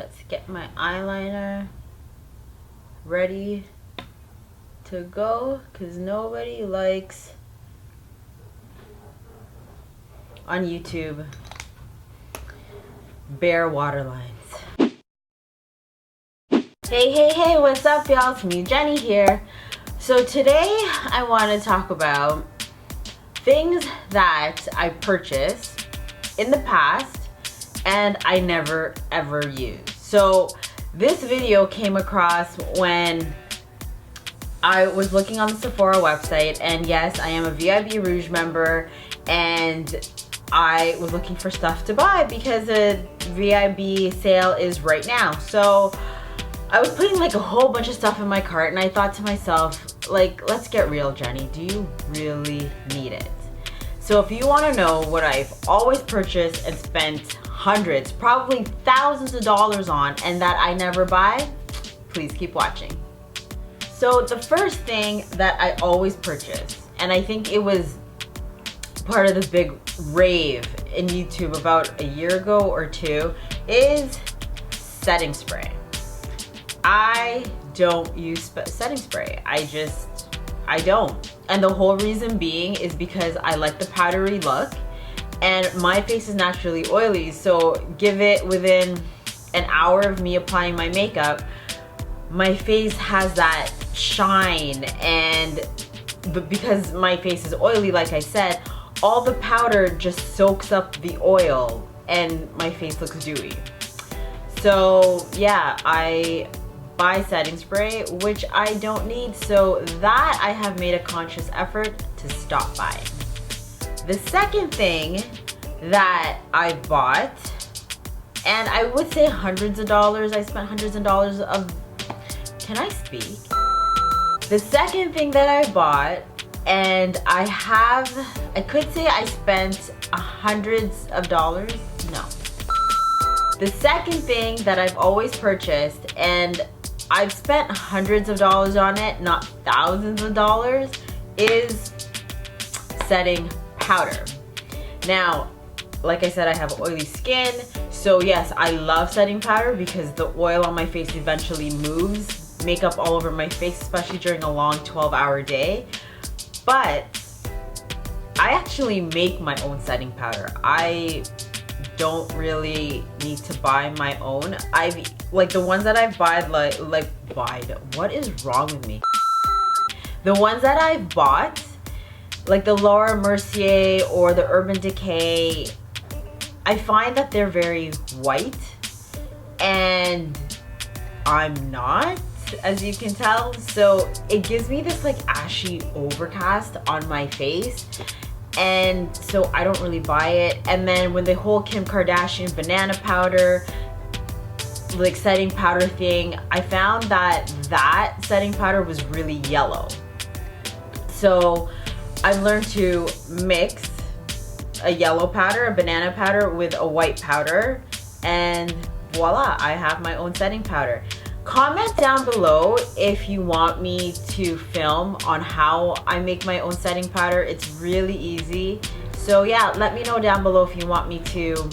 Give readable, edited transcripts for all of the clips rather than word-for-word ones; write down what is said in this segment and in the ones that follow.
let's get my eyeliner ready to go, because nobody likes on YouTube bare waterlines. Hey, what's up, y'all? It's me, Jennie here. So today I want to talk about things that I purchased in the past and I never ever used. So this video came across when I was looking on the Sephora website, and yes, I am a VIB Rouge member, and I was looking for stuff to buy because a VIB sale is right now. So I was putting like a whole bunch of stuff in my cart, and I thought to myself, like, let's get real, Jennie. Do you really need it? So if you want to know what I've always purchased and spent hundreds, probably thousands of dollars on, and that I never buy, please keep watching. So the first thing that I always purchase, and I think it was part of the big rave in YouTube about a year ago or two, is setting spray. I don't use setting spray. I don't. And the whole reason being is because I like the powdery look, and my face is naturally oily, so give it within an hour of me applying my makeup, my face has that shine, but because my face is oily, like I said, all the powder just soaks up the oil and my face looks dewy. So yeah, I buy setting spray, which I don't need, so that I have made a conscious effort to stop buying. The second thing that I bought, and I would say hundreds of dollars, I spent hundreds of dollars of, can I speak? The second thing that I bought, and I could say I spent hundreds of dollars, no. The second thing that I've always purchased, and I've spent hundreds of dollars on it, not thousands of dollars, is setting powder. Now, like I said, I have oily skin, so yes, I love setting powder because the oil on my face eventually moves makeup all over my face, especially during a long 12-hour day. But I actually make my own setting powder. I don't really need to buy my own. Like the ones that I've bought, what is wrong with me? The ones that I've bought, like the Laura Mercier or the Urban Decay, I find that they're very white, and I'm not, as you can tell. So it gives me this like ashy overcast on my face, and so I don't really buy it. And then when the whole Kim Kardashian banana powder, like setting powder thing, I found that setting powder was really yellow. So I've learned to mix a yellow powder, a banana powder, with a white powder, and voila, I have my own setting powder. Comment down below if you want me to film on how I make my own setting powder. It's really easy. So yeah, let me know down below if you want me to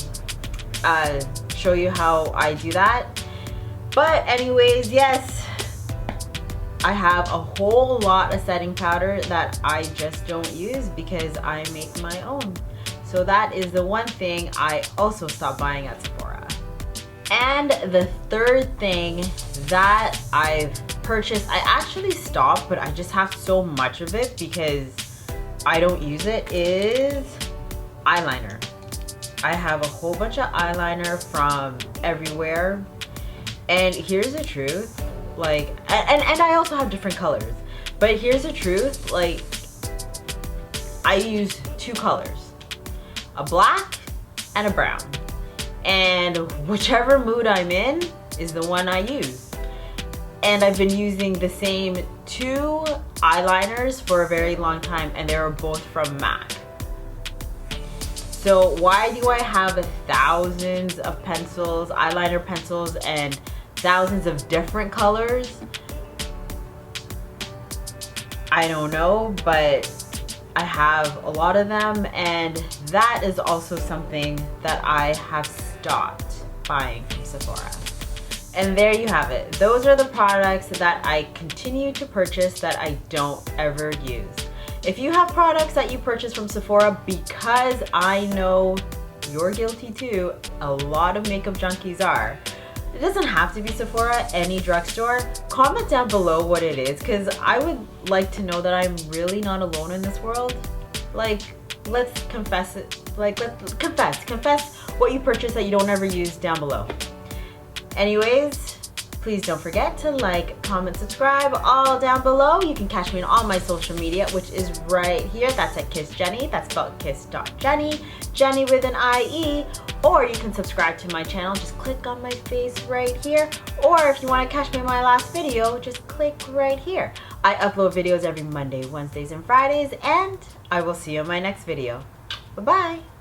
show you how I do that. But anyways, yes, I have a whole lot of setting powder that I just don't use because I make my own. So that is the one thing I also stopped buying at Sephora. And the third thing that I've purchased, I actually stopped, but I just have so much of it because I don't use it, is eyeliner. I have a whole bunch of eyeliner from everywhere. And here's the truth, like, and I also have different colors, but here's the truth, like, I use two colors, a black and a brown, and whichever mood I'm in is the one I use. And I've been using the same two eyeliners for a very long time, and they were both from MAC. So why do I have thousands of pencils, eyeliner pencils, and thousands of different colors? I don't know, but I have a lot of them, and that is also something that I have stopped buying from Sephora. And there you have it. Those are the products that I continue to purchase that I don't ever use. If you have products that you purchase from Sephora, because I know you're guilty too, a lot of makeup junkies are. It doesn't have to be Sephora, any drugstore. Comment down below what it is, because I would like to know that I'm really not alone in this world. Like, let's confess it. Like, let's confess what you purchase that you don't ever use down below. Anyways, please don't forget to like, comment, subscribe, all down below. You can catch me on all my social media, which is right here. That's at kiss.jennie. That's spelled kiss.jennie. Jennie with an I-E. Or you can subscribe to my channel. Just click on my face right here. Or if you want to catch me in my last video, just click right here. I upload videos every Monday, Wednesdays, and Fridays. And I will see you in my next video. Bye-bye.